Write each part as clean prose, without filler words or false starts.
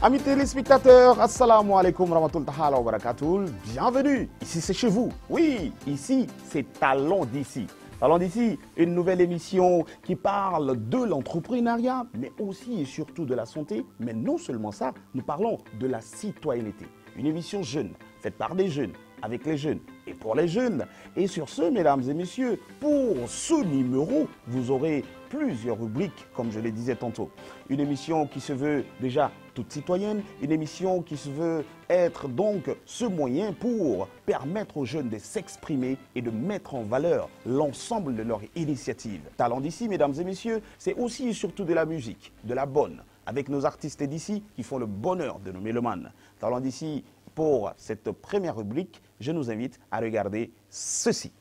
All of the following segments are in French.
Amis téléspectateurs, assalamu alaikum rahmatullahi wa barakatuh. Bienvenue, ici c'est chez vous. Oui, ici c'est Talent d'ici. Talent d'ici, une nouvelle émission qui parle de l'entrepreneuriat, mais aussi et surtout de la santé. Mais non seulement ça, nous parlons de la citoyenneté. Une émission jeune, faite par des jeunes, avec les jeunes et pour les jeunes. Et sur ce, mesdames et messieurs, pour ce numéro, vous aurez plusieurs rubriques, comme je le disais tantôt. Une émission qui se veut déjà toute citoyenne, une émission qui se veut être donc ce moyen pour permettre aux jeunes de s'exprimer et de mettre en valeur l'ensemble de leurs initiatives. Talent d'ici, mesdames et messieurs, c'est aussi et surtout de la musique, de la bonne, avec nos artistes d'ici qui font le bonheur de nos mélomanes. Talent d'ici, pour cette première rubrique, je nous invite à regarder ceci.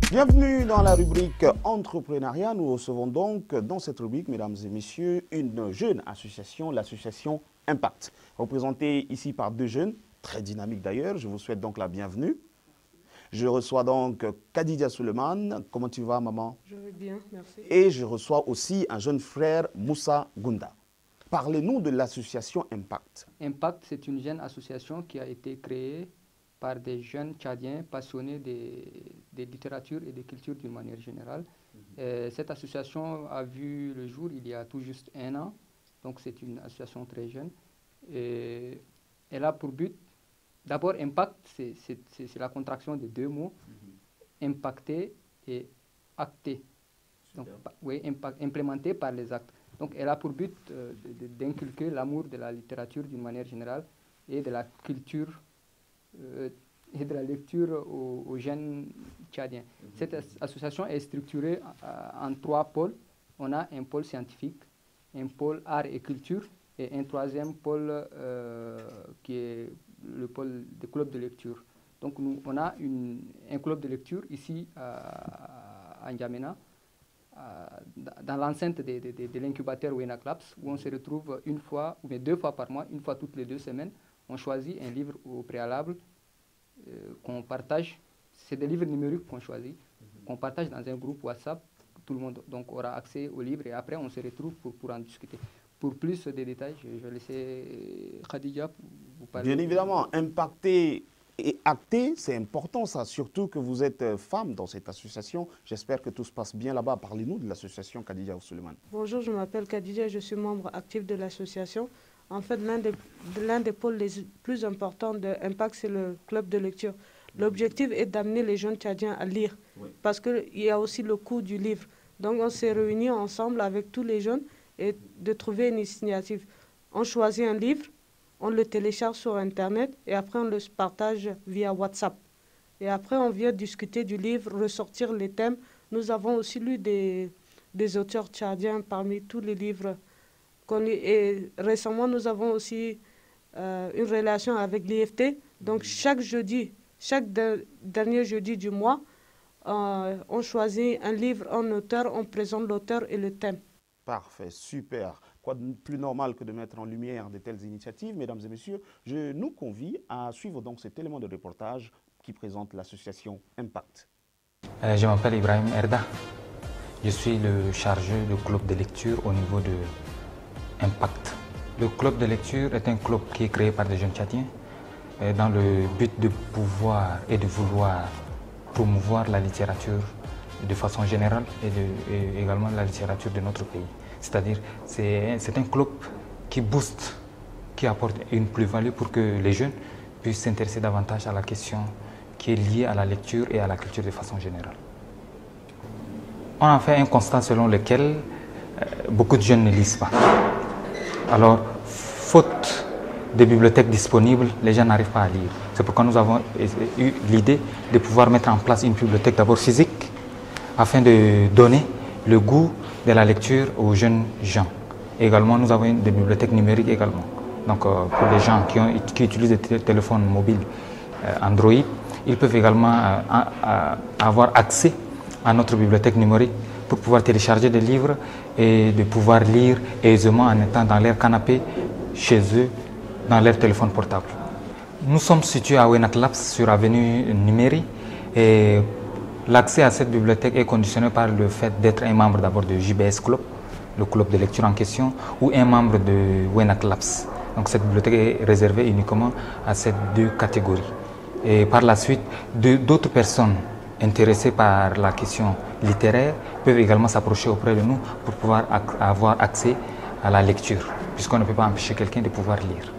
Bienvenue dans la rubrique entrepreneuriat. Nous recevons donc dans cette rubrique, mesdames et messieurs, une jeune association, l'association Impact, représentée ici par deux jeunes, très dynamiques d'ailleurs. Je vous souhaite donc la bienvenue. Je reçois donc Khadija Suleiman. Comment tu vas, maman? Je vais bien, merci. Et je reçois aussi un jeune frère, Moussa Gounda. Parlez-nous de l'association Impact. Impact, c'est une jeune association qui a été créée par des jeunes Tchadiens passionnés des littératures et des cultures d'une manière générale. Cette association a vu le jour il y a tout juste 1 an, donc c'est une association très jeune. Et elle a pour but, d'abord Impact, c'est la contraction de deux mots, impacter et acter. Donc, oui, implémenté par les actes. Donc elle a pour but d'inculquer l'amour de la littérature d'une manière générale et de la culture et de la lecture aux jeunes Tchadiens. Cette association est structurée en 3 pôles. On a un pôle scientifique, un pôle art et culture et un troisième pôle qui est le pôle des clubs de lecture. Donc on a un club de lecture ici à N'Djamena, dans l'enceinte de l'incubateur Wenak Labs, où on se retrouve une fois ou 2 fois par mois, une fois toutes les 2 semaines. On choisit un livre au préalable qu'on partage. C'est des livres numériques qu'on choisit, qu'on partage dans un groupe WhatsApp. Tout le monde donc aura accès au livre et après on se retrouve pour en discuter. Pour plus de détails, je vais laisser Khadija vous parler. Bien évidemment, impacter et acter, c'est important ça, surtout que vous êtes femme dans cette association. J'espère que tout se passe bien là-bas. Parlez-nous de l'association Khadija Suleiman. Bonjour, je m'appelle Khadija, je suis membre actif de l'association. En fait, l'un des pôles les plus importants de Impact, c'est le club de lecture. L'objectif est d'amener les jeunes Tchadiens à lire, parce qu'il y a aussi le coût du livre. Donc on s'est réunis ensemble avec tous les jeunes et de trouver une initiative. On choisit un livre, on le télécharge sur Internet et après on le partage via WhatsApp. Et après on vient discuter du livre, ressortir les thèmes. Nous avons aussi lu des auteurs tchadiens parmi tous les livres connus. Et récemment nous avons aussi une relation avec l'IFT. Donc chaque jeudi, dernier jeudi du mois, on choisit un livre, un auteur, on présente l'auteur et le thème. Parfait, super. Quoi de plus normal que de mettre en lumière de telles initiatives, mesdames et messieurs. Je nous convie à suivre donc cet élément de reportage qui présente l'association Impact. Je m'appelle Ibrahim Erda. Je suis le chargé du club de lecture au niveau de Impact. Le club de lecture est un club qui est créé par des jeunes Tchadiens dans le but de pouvoir et de vouloir promouvoir la littérature de façon générale et également la littérature de notre pays. C'est-à-dire c'est un club qui booste, qui apporte une plus-value pour que les jeunes puissent s'intéresser davantage à la question qui est liée à la lecture et à la culture de façon générale. On a fait un constat selon lequel beaucoup de jeunes ne lisent pas. Alors, faute de bibliothèques disponibles, les gens n'arrivent pas à lire. C'est pourquoi nous avons eu l'idée de pouvoir mettre en place une bibliothèque d'abord physique afin de donner le goût de la lecture aux jeunes gens. Et également, nous avons des bibliothèques numériques également. Donc, pour les gens qui utilisent des téléphones mobiles Android, ils peuvent également avoir accès à notre bibliothèque numérique pour pouvoir télécharger des livres et de pouvoir lire aisément en étant dans leur canapé, chez eux, dans leur téléphone portable. Nous sommes situés à Wenak Labs sur avenue Numeri et l'accès à cette bibliothèque est conditionné par le fait d'être un membre d'abord de JBS Club, le club de lecture en question, ou un membre de Wenak Labs. Donc cette bibliothèque est réservée uniquement à ces deux catégories. Et par la suite, d'autres personnes intéressées par la question littéraire peuvent également s'approcher auprès de nous pour pouvoir avoir accès à la lecture, puisqu'on ne peut pas empêcher quelqu'un de pouvoir lire.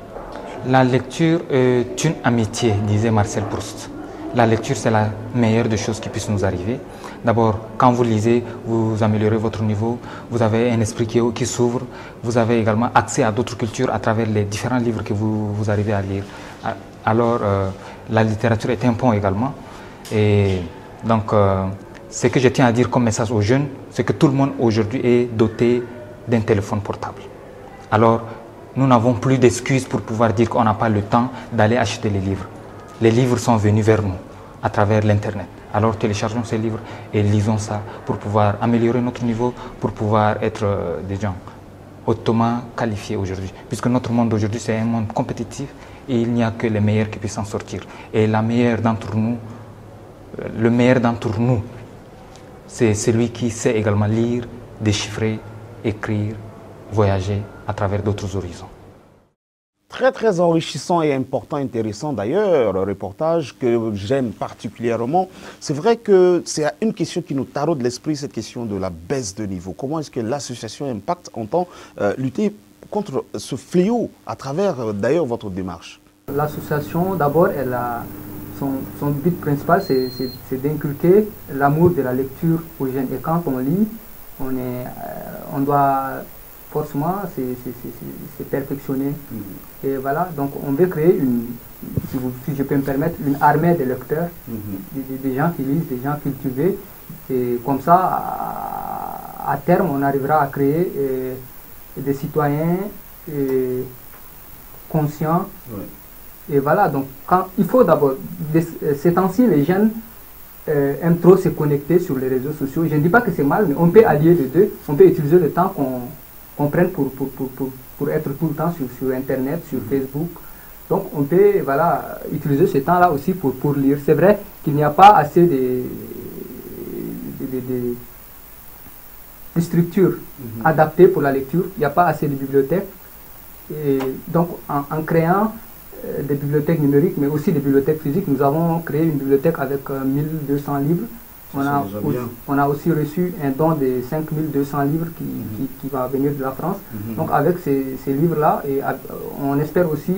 La lecture est une amitié, disait Marcel Proust. La lecture, c'est la meilleure des choses qui puissent nous arriver. D'abord, quand vous lisez, vous améliorez votre niveau, vous avez un esprit qui s'ouvre, vous avez également accès à d'autres cultures à travers les différents livres que vous arrivez à lire. Alors, la littérature est un pont également. Et donc, ce que je tiens à dire comme message aux jeunes, c'est que tout le monde aujourd'hui est doté d'un téléphone portable. Alors, nous n'avons plus d'excuses pour pouvoir dire qu'on n'a pas le temps d'aller acheter les livres. Les livres sont venus vers nous à travers l'Internet. Alors téléchargeons ces livres et lisons ça pour pouvoir améliorer notre niveau, pour pouvoir être des gens hautement qualifiés aujourd'hui. Puisque notre monde aujourd'hui, c'est un monde compétitif et il n'y a que les meilleurs qui puissent en sortir. Et le meilleur d'entre nous, c'est celui qui sait également lire, déchiffrer, écrire, voyager à travers d'autres horizons. Très très enrichissant et important, intéressant d'ailleurs, le reportage que j'aime particulièrement. C'est vrai que c'est une question qui nous taraude l'esprit, cette question de la baisse de niveau. Comment est-ce que l'association Impact entend lutter contre ce fléau à travers d'ailleurs votre démarche? L'association, d'abord, elle a son but principal, c'est d'inculquer l'amour de la lecture aux jeunes. Et quand on lit, on doit forcément c'est perfectionné. Et voilà, donc on veut créer si je peux me permettre, une armée de lecteurs, des gens qui lisent, des gens cultivés. Et comme ça, à terme, on arrivera à créer des citoyens conscients. Ouais. Et voilà, donc il faut d'abord, ces temps-ci, les jeunes aiment trop se connecter sur les réseaux sociaux. Je ne dis pas que c'est mal, mais on peut allier les deux. On peut utiliser le temps qu'on prenne pour être tout le temps sur Internet, sur Facebook. Donc on peut utiliser ce temps-là aussi pour lire. C'est vrai qu'il n'y a pas assez de structures adaptées pour la lecture. Il n'y a pas assez de bibliothèques. Et donc en créant des bibliothèques numériques, mais aussi des bibliothèques physiques, nous avons créé une bibliothèque avec 1200 livres. On a aussi reçu un don de 5200 livres qui va venir de la France. Donc avec ces livres-là, et on espère aussi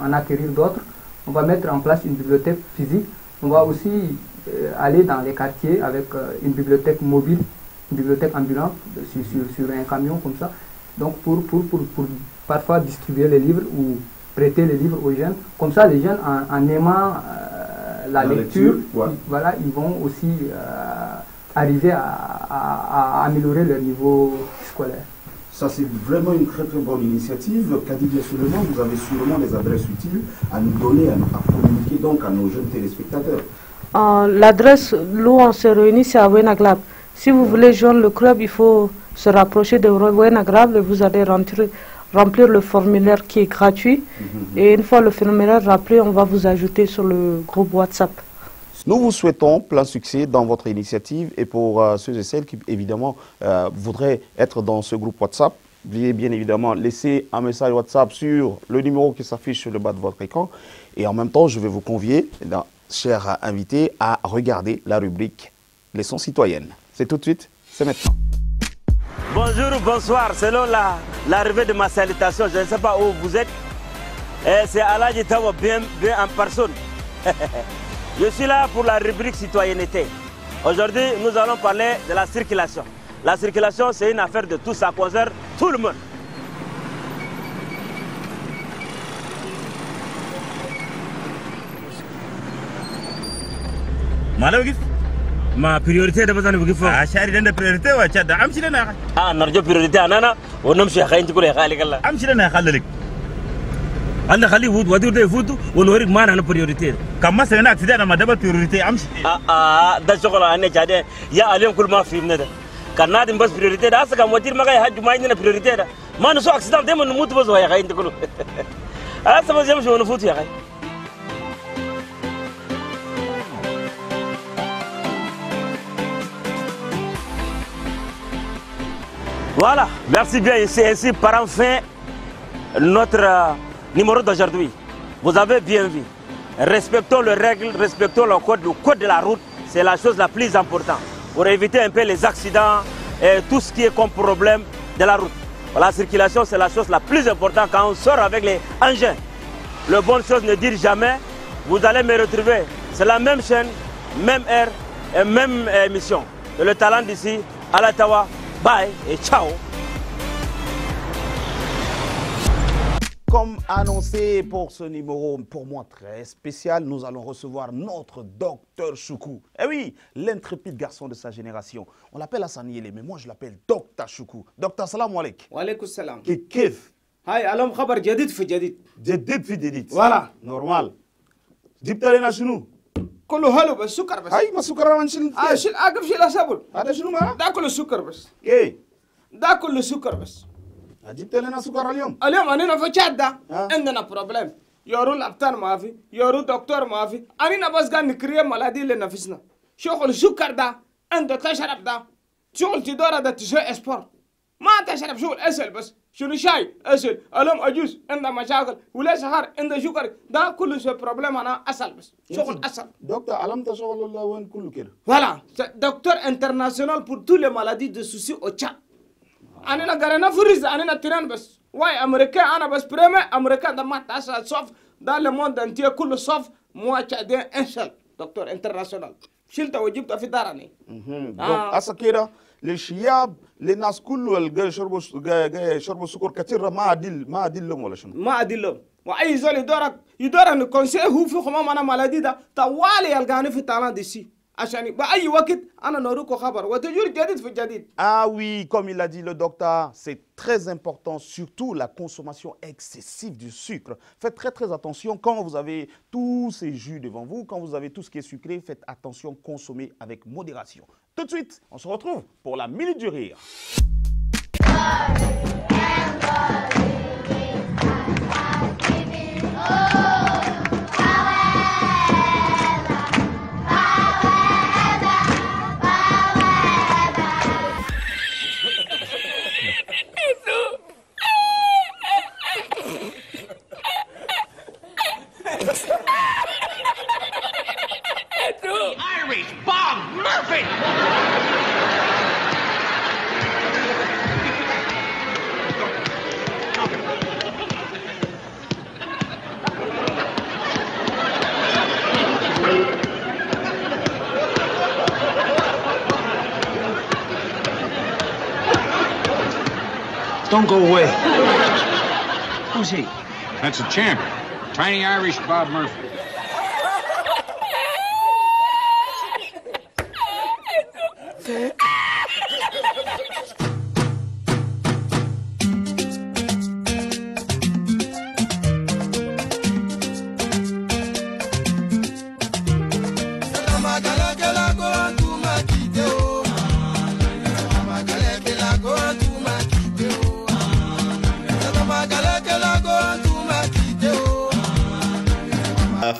en acquérir d'autres, on va mettre en place une bibliothèque physique. On va aussi aller dans les quartiers avec une bibliothèque mobile, une bibliothèque ambulante sur un camion comme ça. Donc pour parfois distribuer les livres ou prêter les livres aux jeunes. Comme ça, les jeunes, en aimant la lecture, ouais. Ils vont aussi arriver à améliorer leur niveau scolaire. Ça, c'est vraiment une très très bonne initiative. Kadibia Suleiman, vous avez sûrement des adresses utiles à nous donner, à communiquer donc à nos jeunes téléspectateurs. L'adresse où on se réunit, c'est à Wenaglab. Si vous voulez joindre le club, il faut se rapprocher de Wenaglab et vous allez remplir le formulaire qui est gratuit. Et une fois le formulaire rempli, on va vous ajouter sur le groupe WhatsApp. Nous vous souhaitons plein succès dans votre initiative et pour ceux et celles qui évidemment voudraient être dans ce groupe WhatsApp, veuillez bien évidemment laisser un message WhatsApp sur le numéro qui s'affiche sur le bas de votre écran. Et en même temps, je vais vous convier, chers invités, à regarder la rubrique Leçons citoyennes. C'est tout de suite, c'est maintenant. Bonjour, bonsoir. Selon l'arrivée de ma salutation, je ne sais pas où vous êtes. C'est Aladji Tawa bien en personne. Je suis là pour la rubrique citoyenneté. Aujourd'hui, nous allons parler de la circulation. La circulation, c'est une affaire de tous, ça concerne tout le monde. Ma priorité de besoin de faire. Ah, chérie, dans priorité ou chat, amsi lana. Ah, narjo priorité anana, on nomme cheikh ayin tikule khali kala. Amsi lana khalik. Allah khali wood wadur de food, on aurait mana na priorité. Kamma c'est un accident na madaba priorité amsi. Da chokola ane chade, ya aliyam kul ma fi mnada. Kanna dim bas priorité da asa kam wadir magay hajju ma na priorité da. Ma no so accident dem no mutu bas wa ya ayin tikulu. Asa bas yam shonu foot ya khay. Voilà, merci bien. C'est ainsi par enfin notre numéro d'aujourd'hui. Vous avez bien vu. Respectons les règles, respectons le code de la route. C'est la chose la plus importante pour éviter un peu les accidents et tout ce qui est comme problème de la route. La circulation, c'est la chose la plus importante quand on sort avec les engins. La bonne chose, ne dire jamais, vous allez me retrouver. C'est la même chaîne, même heure et même émission. Et le talent d'ici, à la Tawa, bye et ciao. Comme annoncé pour ce numéro, pour moi très spécial, nous allons recevoir notre docteur Choukou. Eh oui, l'intrépide garçon de sa génération. On l'appelle Hassan Yele, mais moi je l'appelle docteur Choukou. Docteur, salam alaikum. Wa alaikum salam. Kif. هاي اليوم خبر جديد في جديد. جديد في جديد. Voilà. Normal. جبت لنا شنو؟ كله حلو بس سكر بس. هاي ما سكر ما نشيل. شيل اقف شيل اسبل. هذا شنو ما؟ ده كله سكر بس. ايه؟ ده كله سكر بس. جبت لنا سكر اليوم. اليوم أنا في شدة عندنا بروبلم. يورو الأبطال ما في، يورو دكتور ما في. أنا بس قاعد نكريم ملادي لنفسنا. شغل سكر ده، أنت تشرب ده. شغل تدور ده تسوي إسبور. ما تشرب شغل أسل بس. شنو شاي أسل. اليوم أجوز عندنا مشاكل ولا سهر عندنا شكر. ده كله سوي بروبلم أنا أسل بس. شغل أسل. دكتور علمت شغل الله وين كله كده. Voilà. Docteur international pour tous les maladies de soucis au Tchad. أنا قرينا فريز أنا تيران بس واي أمريكا أنا بس بريمة أمريكا ده ما تأسى صف ده لمون ده أنتي كل صف مو أشادين إنشل دكتور انترناسيونال شلته وجبت في دارني. أصلا كده للشياب للناس كله اللي يشربوا سكر كثير ما أدل لهم ولا شنو؟ ما أدل لهم وأي زول يدور أن كونسي هو في خمام أنا مالدي ده طوالي يلقاني في تالان دي سي. Ah oui, comme il a dit le docteur, c'est très important, surtout la consommation excessive du sucre. Faites très attention quand vous avez tous ces jus devant vous, quand vous avez tout ce qui est sucré, faites attention, consommez avec modération. Tout de suite, on se retrouve pour la Minute du Rire. Irish Bob Murphy! Don't go away. Who's he? That's the champ. Tiny Irish Bob Murphy.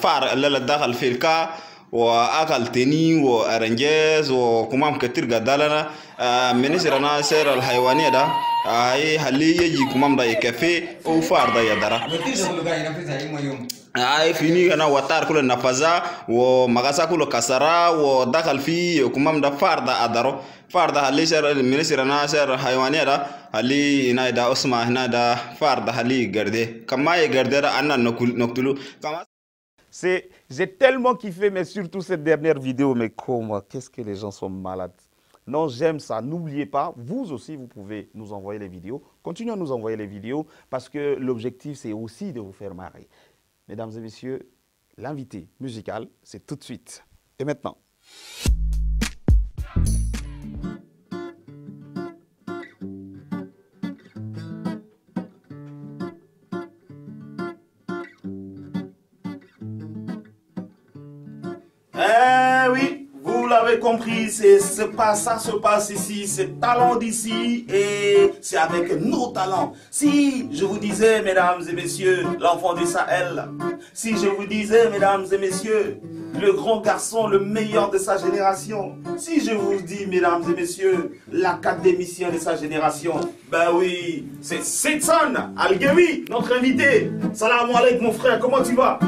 فار اللي دخل في الكا واكل تنين وارنجيز وكمام كتير قدالنا منسرنا سير الحيوانيه ده هاي هلي يجي كمام ده يكفي وفار ده يدرا هاي فيني انا وتار كل نفذا ومغاسا كل كسرا ودخل في كمام ده فار ده ادرو فار ده هلي سير منسرنا سير الحيوانيه ده هلي هنا ده اسمع هنا ده فار ده هلي غردي كما يغردي انا نقتلو كما J'ai tellement kiffé, mais surtout cette dernière vidéo. Mais comment? Qu'est-ce que les gens sont malades? Non, j'aime ça. N'oubliez pas, vous aussi, vous pouvez nous envoyer les vidéos. Continuez à nous envoyer les vidéos parce que l'objectif, c'est aussi de vous faire marrer. Mesdames et messieurs, l'invité musical, c'est tout de suite. Et maintenant. l'avez compris, ça se passe ici, c'est talent d'ici et c'est avec nos talents. Si je vous disais, mesdames et messieurs, l'enfant du Sahel, si je vous disais, mesdames et messieurs, le grand garçon, le meilleur de sa génération, si je vous dis, mesdames et messieurs, l'académicien de sa génération, ben oui, c'est Sidson Algewi, notre invité. Salam alaikum mon frère, comment tu vas?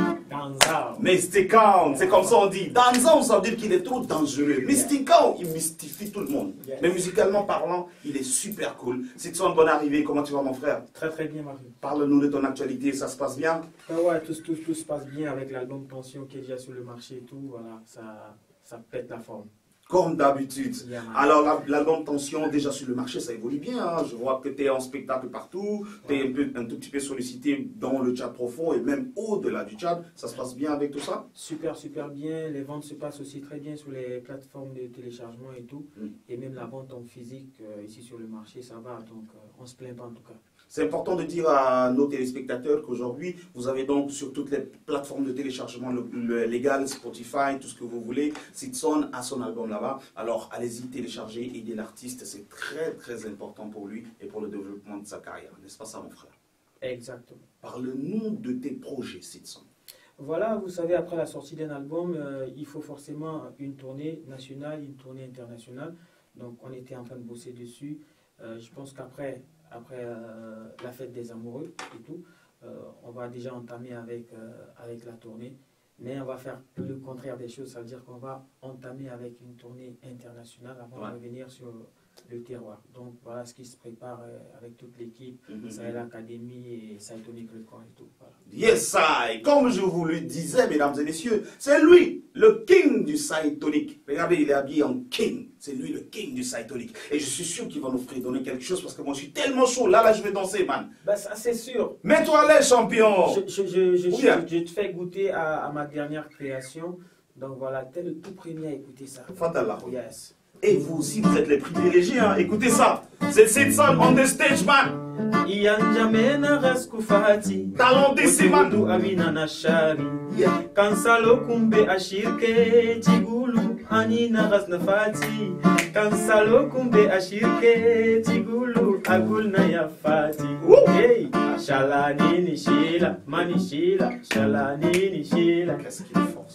Mystical, c'est comme ça on dit. Danza, ça veut dire qu'il est trop dangereux. Mystical, il mystifie tout le monde. Yes. Mais musicalement parlant, il est super cool. Sidson, bonne arrivée, comment tu vas mon frère? Très très bien Marie. Parle-nous de ton actualité, ça se passe bien? Ouais, tout se passe bien avec l'album Tension qui est déjà sur le marché et tout. Voilà, ça pète la forme. Comme d'habitude. Yeah, alors, l'album Tension, déjà sur le marché, ça évolue bien. Hein. Je vois que tu es en spectacle partout. Tu es un tout petit peu sollicité dans le chat profond et même au-delà du chat. Ça se passe bien avec tout ça? Super bien. Les ventes se passent aussi très bien sur les plateformes de téléchargement et tout. Et même la vente en physique ici sur le marché, ça va. Donc, on se plaint pas en tout cas. C'est important de dire à nos téléspectateurs qu'aujourd'hui, vous avez donc sur toutes les plateformes de téléchargement légal, Spotify, tout ce que vous voulez, Sidson a son album là-bas. Alors allez-y, téléchargez, aidez l'artiste, c'est très très important pour lui et pour le développement de sa carrière. N'est-ce pas ça mon frère? Exactement. Parle-nous de tes projets, Sidson. Voilà, vous savez, après la sortie d'un album, il faut forcément une tournée nationale, une tournée internationale. Donc on était en train de bosser dessus. Je pense qu'après la fête des amoureux et tout, on va déjà entamer avec la tournée, mais on va faire le contraire des choses, ça veut dire qu'on va entamer avec une tournée internationale avant de revenir sur le terroir. Donc voilà ce qui se prépare avec toute l'équipe, Sahel Academy et Saitonic Record et tout. Voilà. Yes, I. Comme je vous le disais, mesdames et messieurs, c'est lui, le king du Saitonic. Regardez, il est habillé en king. C'est lui le king du Saitonic. Et je suis sûr qu'il va nous donner quelque chose parce que moi je suis tellement chaud. Là, je vais danser, man. Ben, ça, c'est sûr. Mets-toi à l'aise, champion. Je te fais goûter à ma dernière création. Donc voilà, t'es le tout premier à écouter ça. Fatallah. Yes. Et vous aussi, vous êtes les privilégiés. Hein. Écoutez ça. C'est Sidson on the stage, man. Talent d'ici, man. Kansalo kumbe ashirke tigulu anina rasnafati. Kansalo kumbe ashirke tigulu agulna yafati. Hey, shalani ni shila, mani shila, shalani ni shila. Qu'est-ce qu'il est fort.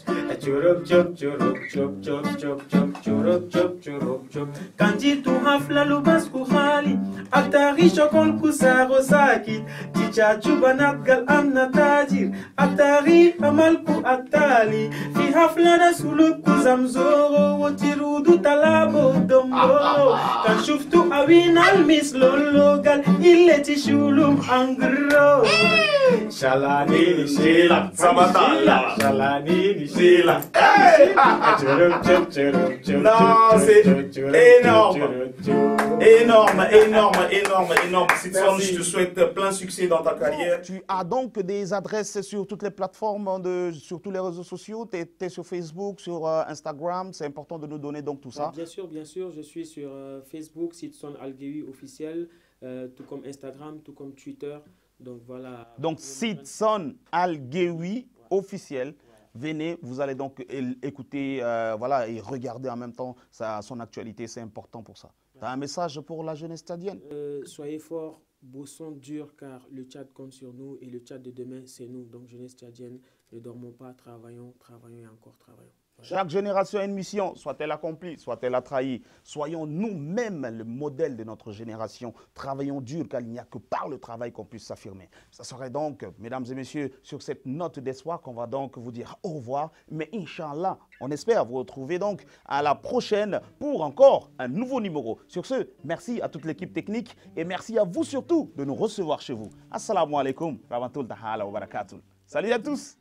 Chorok chop chorok chop chop chop chop chorok chop chorok chop. Kanji tu hafla lubasku khali atari shokol kusaro sakit ticha chubanat gal amna tajir atari amalku atali fi hafla rasuluk kuzamzoro wotirudu talabo dombolo kan shuftu awin almis lolo gal illeti shulum angro shalani shila sabatala shalani shila. Non, c'est énorme. Sidson, je te souhaite plein succès dans ta carrière. Tu as donc des adresses sur toutes les plateformes, sur tous les réseaux sociaux. Tu es sur Facebook, sur Instagram. C'est important de nous donner donc tout ça. Bien sûr. Je suis sur Facebook, Sidson Algewi officiel, tout comme Instagram, tout comme Twitter. Donc voilà. Donc Sidson Algewi officiel. Venez, vous allez donc écouter voilà, et regarder en même temps son actualité, c'est important pour ça. Tu as un message pour la jeunesse tchadienne? Soyez forts, bossons dur car le Tchad compte sur nous et le Tchad de demain, c'est nous. Donc jeunesse tchadienne, ne dormons pas, travaillons et encore travaillons. Chaque génération a une mission, soit-elle accomplie, soit-elle a trahi. Soyons nous-mêmes le modèle de notre génération. Travaillons dur, car il n'y a que par le travail qu'on puisse s'affirmer. Ça serait donc, mesdames et messieurs, sur cette note d'espoir qu'on va donc vous dire au revoir. Mais Inch'Allah, on espère vous retrouver donc à la prochaine pour encore un nouveau numéro. Sur ce, merci à toute l'équipe technique et merci à vous surtout de nous recevoir chez vous. Assalamu alaikum, rahmatullahi wa barakatuh. Salut à tous.